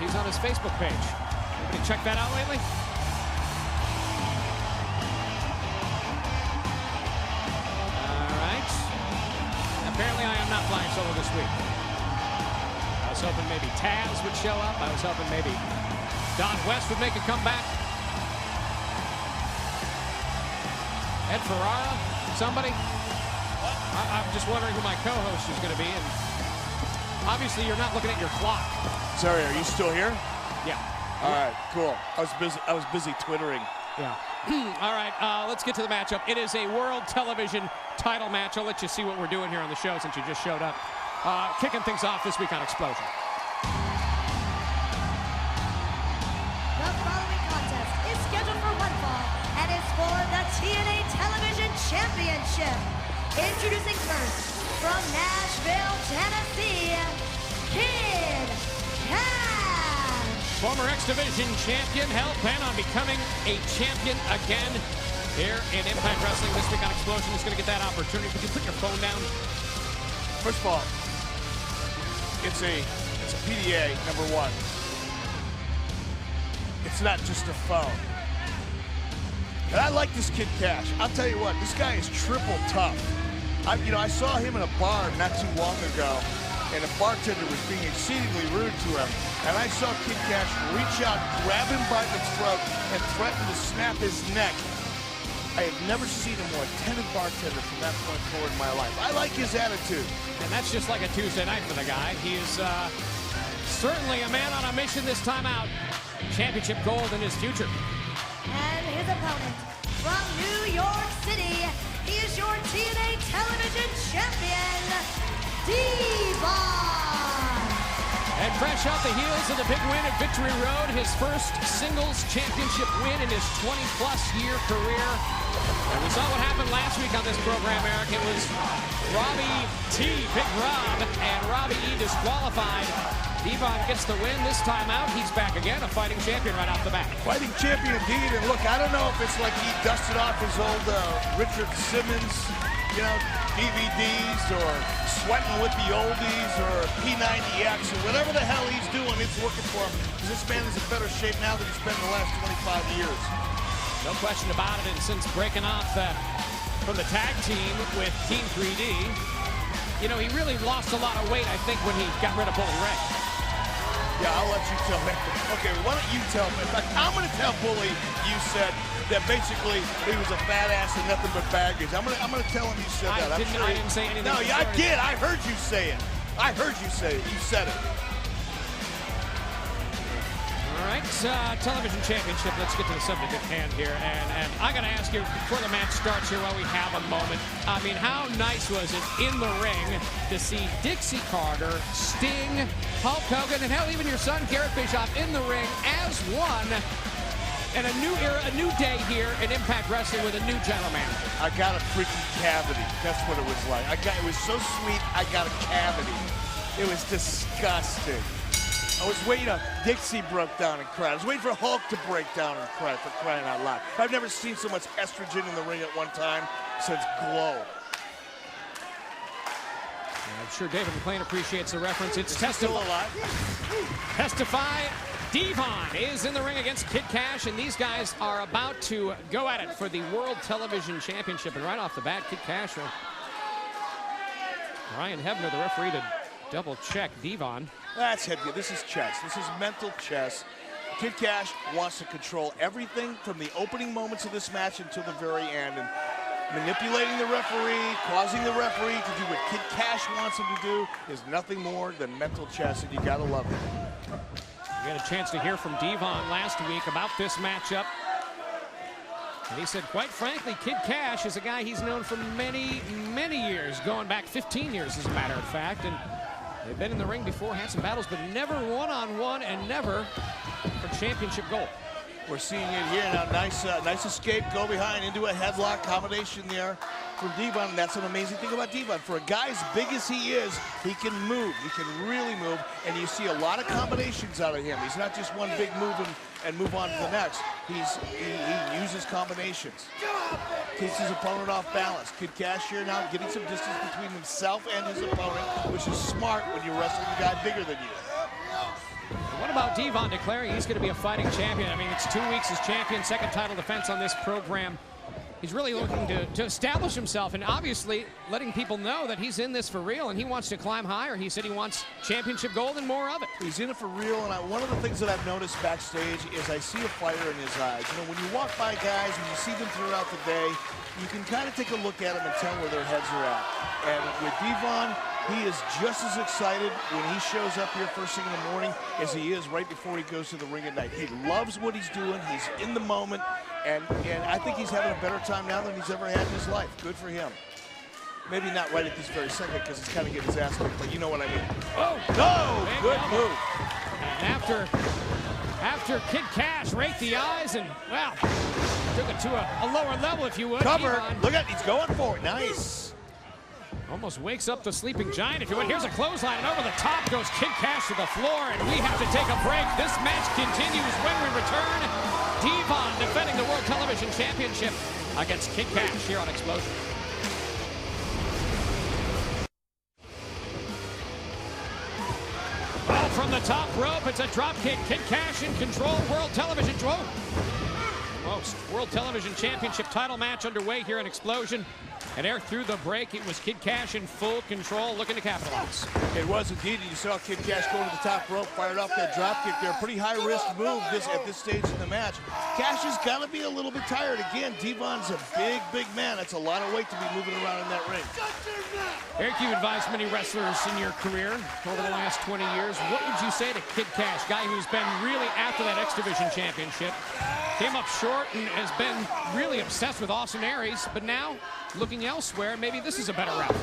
He's on his Facebook page. Anybody check that out lately? All right. Apparently I am not flying solo this week. I was hoping maybe Taz would show up. I was hoping maybe Don West would make a comeback. Ed Ferrara, somebody. I'm just wondering who my co-host is going to be. And obviously, you're not looking at your clock. Sorry, are you still here? Yeah. All right, cool. I was busy twittering. Yeah. All right, let's get to the matchup. It is a World Television title match. I'll let you see what we're doing here on the show since you just showed up. Kicking things off this week on Xplosion. The following contest is scheduled for one fall and is for the TNA Television Championship. Introducing first, from Nashville, Tennessee, Kid Kash. Former X Division champion, hell bent on becoming a champion again here in Impact Wrestling. This week on Xplosion is going to get that opportunity. Could you put your phone down? First of all, it's a PDA, number one. It's not just a phone. And I like this Kid Kash. I'll tell you what, this guy is triple tough. I saw him in a bar not too long ago, and a bartender was being exceedingly rude to him. And I saw Kid Kash reach out, grab him by the throat, and threaten to snap his neck. I have never seen a more attentive bartender from that point forward in my life. I like his attitude. And that's just like a Tuesday night for the guy. He is certainly a man on a mission this time out. Championship gold in his future. And his opponent, from New York City, he is your TNA Television Champion, Devon. And fresh off the heels of the big win at Victory Road, his first singles championship win in his 20-plus year career. And we saw what happened last week on this program, Eric. It was Robbie T, Big Rob, and Robbie E disqualified. Devon gets the win this time out. He's back again, a fighting champion right off the bat. Fighting champion indeed, and look, I don't know if it's like he dusted off his old Richard Simmons, DVDs, or sweating with the oldies, or P90X, or whatever the hell he's doing, it's working for him. Because this man is in better shape now than he's been in the last 25 years. No question about it, and since breaking off from the tag team with Team 3D, he really lost a lot of weight, I think, when he got rid of Bully Ray. Yeah, I'll let you tell me. Okay, why don't you tell me? In fact, I'm going to tell Bully you said that basically he was a fat ass and nothing but baggage. I'm going to tell him you said that. I didn't say anything. No, yeah, I did. I heard you say it. I heard you say it. You said it. All right, television championship. Let's get to the subject at hand here. And I got to ask you, before the match starts here, while we have a moment, I mean, how nice was it in the ring to see Dixie Carter, Sting, Hulk Hogan, and hell, even your son, Eric Bischoff, in the ring as one. And a new era, a new day here in Impact Wrestling with a new general manager. I got a freaking cavity. That's what it was like. It was so sweet, I got a cavity. It was disgusting. I was waiting, Dixie broke down and cried. I was waiting for Hulk to break down and cry, for crying out loud. I've never seen so much estrogen in the ring at one time since Glow. I'm sure David McClain appreciates the reference. It's still alive. Testify. Devon is in the ring against Kid Kash, and these guys are about to go at it for the World Television Championship. And right off the bat, Kid Kash, Ryan Hebner, the referee, to double check Devon. That's heavy. This is chess. This is mental chess. Kid Kash wants to control everything from the opening moments of this match until the very end. And manipulating the referee, causing the referee to do what Kid Kash wants him to do is nothing more than mental chess, and you gotta love it. We had a chance to hear from Devon last week about this matchup. And he said, quite frankly, Kid Kash is a guy he's known for many, many years, going back 15 years, as a matter of fact. And they've been in the ring before, had some battles, but never one-on-one and never for championship gold. We're seeing it here now. Nice escape, go behind into a headlock combination there from Devon. And that's an amazing thing about Devon. For a guy as big as he is, he can move. He can really move, and you see a lot of combinations out of him. He's not just one big move and move on to the next. He uses combinations. Keeps his opponent off balance. Kid Kash here now getting some distance between himself and his opponent, which is smart when you're wrestling a guy bigger than you. What what about Devon declaring he's going to be a fighting champion? I mean, it's 2 weeks as champion, second title defense on this program. He's really looking to establish himself and obviously letting people know that he's in this for real and he wants to climb higher. He said he wants championship gold and more of it. He's in it for real, and one of the things that I've noticed backstage is I see a fire in his eyes. You know, when you walk by guys and you see them throughout the day, you can kind of take a look at them and tell where their heads are at. And with Devon, he is just as excited when he shows up here first thing in the morning as he is right before he goes to the ring at night. He loves what he's doing. He's in the moment. And I think he's having a better time now than he's ever had in his life. Good for him. Maybe not right at this very second because he's kind of getting his ass kicked, but you know what I mean. Oh, no! Good move. And after Kid Kash raked the eyes and, well, took it to a lower level, if you would. Cover. Devon. Look at, he's going for it. Nice. Almost wakes up the sleeping giant, if you would. Here's a clothesline, and over the top goes Kid Kash to the floor, and we have to take a break. This match continues when we return. Devon defending the World Television Championship against Kid Kash here on Xplosion. Oh, from the top rope, it's a drop kick. Kid Kash in control. World Television World Television Championship title match underway here in Xplosion. And Eric, through the break, it was Kid Kash in full control, looking to capitalize. It was indeed. You saw Kid Kash go to the top rope, fired off that drop kick there. Pretty high-risk move at this stage in the match. Kash has got to be a little bit tired. Again, Devon's a big, big man. That's a lot of weight to be moving around in that ring. Eric, you advised many wrestlers in your career over the last 20 years. What would you say to Kid Kash, guy who's been really after that X Division championship, came up short and has been really obsessed with Austin Aries, but now looking elsewhere, maybe this is a better route?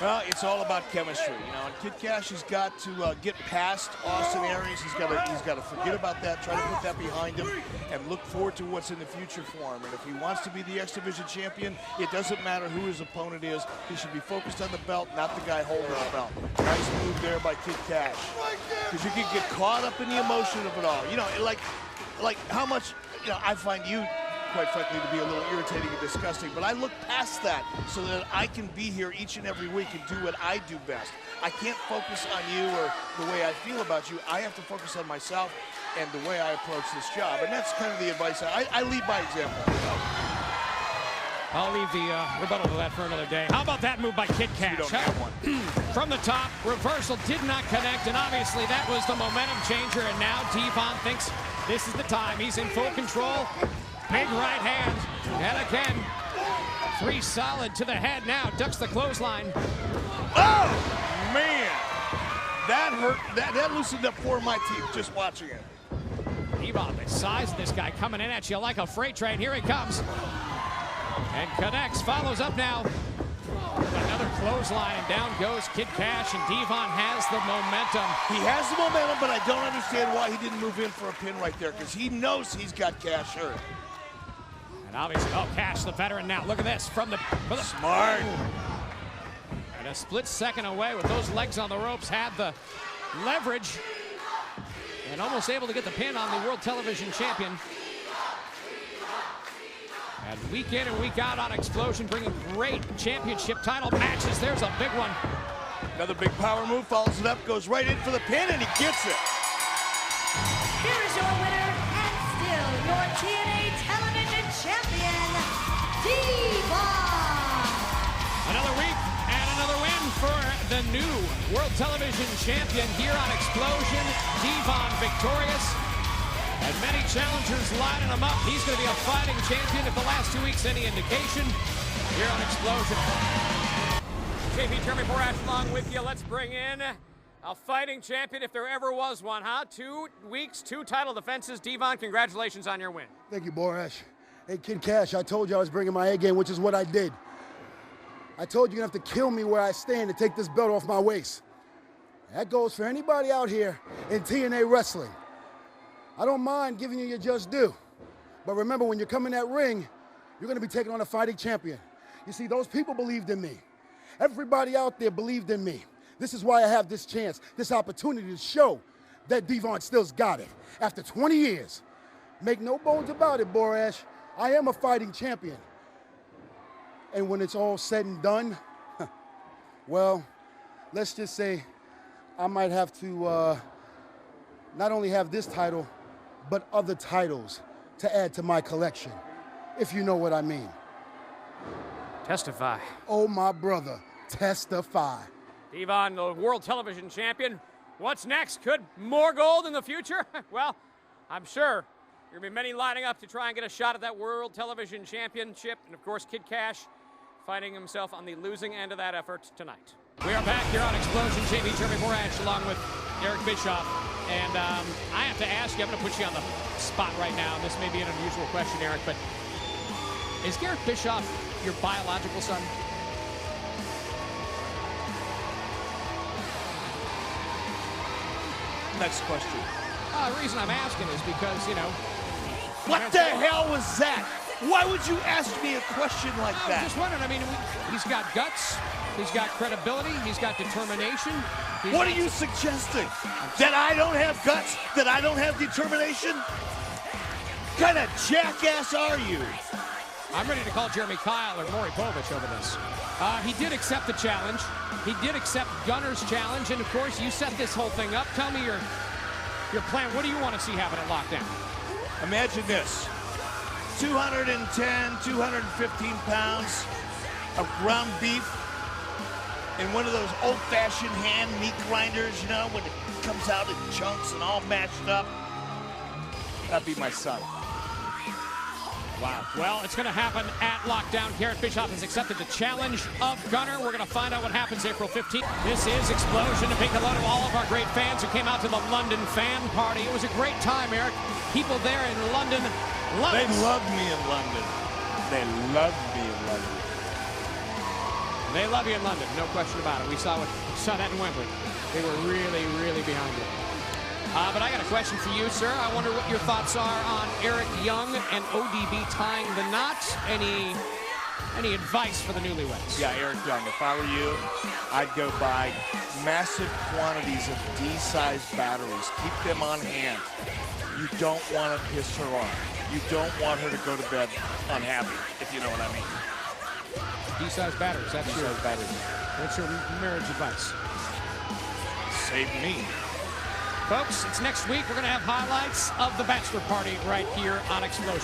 Well, it's all about chemistry, you know. And Kid Kash has got to get past Austin Aries. He's got to forget about that, try to put that behind him, and look forward to what's in the future for him. And if he wants to be the X Division champion, it doesn't matter who his opponent is. He should be focused on the belt, not the guy holding the belt. Nice move there by Kid Kash, because you can get caught up in the emotion of it all. You know, like how much. You know, I find you, quite frankly, to be a little irritating and disgusting, but I look past that so that I can be here each and every week and do what I do best. I can't focus on you or the way I feel about you. I have to focus on myself and the way I approach this job, and that's kind of the advice. I lead by example. I'll leave the rebuttal to that for another day. How about that move by Kid Kash? You don't have one. From the top, reversal did not connect, and obviously that was the momentum changer, and now Devon thinks this is the time. He's in full control. Big right hand. And again, 3 solid to the head now. Ducks the clothesline. Oh, man. That hurt. That loosened up 4 of my teeth just watching it. Devon, the size of this guy coming in at you like a freight train. Here he comes. And connects, follows up now. Another clothesline, and down goes Kid Kash, and Devon has the momentum. He has the momentum, but I don't understand why he didn't move in for a pin right there, because he knows he's got Kash hurt. And obviously, oh, Kash, the veteran now. Look at this, from the smart. And a split second away with those legs on the ropes, had the leverage, and almost able to get the pin on the World Television Champion. And week in and week out on Xplosion, bringing great championship title matches. There's a big one. Another big power move, follows it up, goes right in for the pin, and he gets it. Here is your winner, and still your TNA Television Champion, Devon. Another week and another win for the new World Television Champion here on Xplosion. Devon victorious. And many challengers lining him up. He's going to be a fighting champion if the last 2 weeks any indication here on Xplosion. JP Jeremy Borash along with you. Let's bring in a fighting champion if there ever was one, huh? 2 weeks, 2 title defenses. Devon, congratulations on your win. Thank you, Borash. Hey, Kid Kash, I told you I was bringing my A game, which is what I did. I told you you're going to have to kill me where I stand to take this belt off my waist. That goes for anybody out here in TNA wrestling. I don't mind giving you your just due. But remember, when you come in that ring, you're going to be taking on a fighting champion. You see, those people believed in me. Everybody out there believed in me. This is why I have this chance, this opportunity to show that Devon still's got it. After 20 years, make no bones about it, Borash, I am a fighting champion. And when it's all said and done, well, let's just say I might have to not only have this title, but other titles to add to my collection, if you know what I mean. Testify. Oh, my brother, testify. Devon, the world television champion. What's next? Could more gold in the future? Well, I'm sure there will be many lining up to try and get a shot at that world television championship. And of course, Kid Kash finding himself on the losing end of that effort tonight. We are back here on Xplosion. JB Jeremy Borash along with Eric Bischoff. And I have to ask you, I'm going to put you on the spot right now. This may be an unusual question, Eric, but is Eric Bischoff your biological son? Next question. The reason I'm asking is because, you know. What the hell was that? Why would you ask me a question like I that? was just wondering. I mean, he's got guts. He's got credibility. He's got determination. What are you suggesting? That I don't have guts? That I don't have determination? What kind of jackass are you? I'm ready to call Jeremy Kyle or Maury Povich over this. He did accept the challenge. He did accept Gunner's challenge. And, of course, you set this whole thing up. Tell me your plan. What do you want to see happen at Lockdown? Imagine this. 210, 215 pounds of ground beef in one of those old-fashioned hand meat grinders, you know, when it comes out in chunks and all mashed up. That'd be my son. Wow. Well, it's going to happen at Lockdown. Eric Bischoff has accepted the challenge of Gunner. We're going to find out what happens April 15th. This is Xplosion. A big hello to all of our great fans who came out to the London fan party. It was a great time, Eric. People there in London love They us. love me in London. They love me in London. They love you in London, no question about it. We saw that in Wembley. They were really, really behind you. But I got a question for you, sir. I wonder what your thoughts are on Eric Young and ODB tying the knot. Any advice for the newlyweds? Yeah, Eric Young, if I were you, I'd go buy massive quantities of D-sized batteries. Keep them on hand. You don't want to piss her off. You don't want her to go to bed unhappy, if you know what I mean. D-sized batteries. That's your marriage advice. Save me. Folks, it's next week. We're going to have highlights of the bachelor party right here on Xplosion.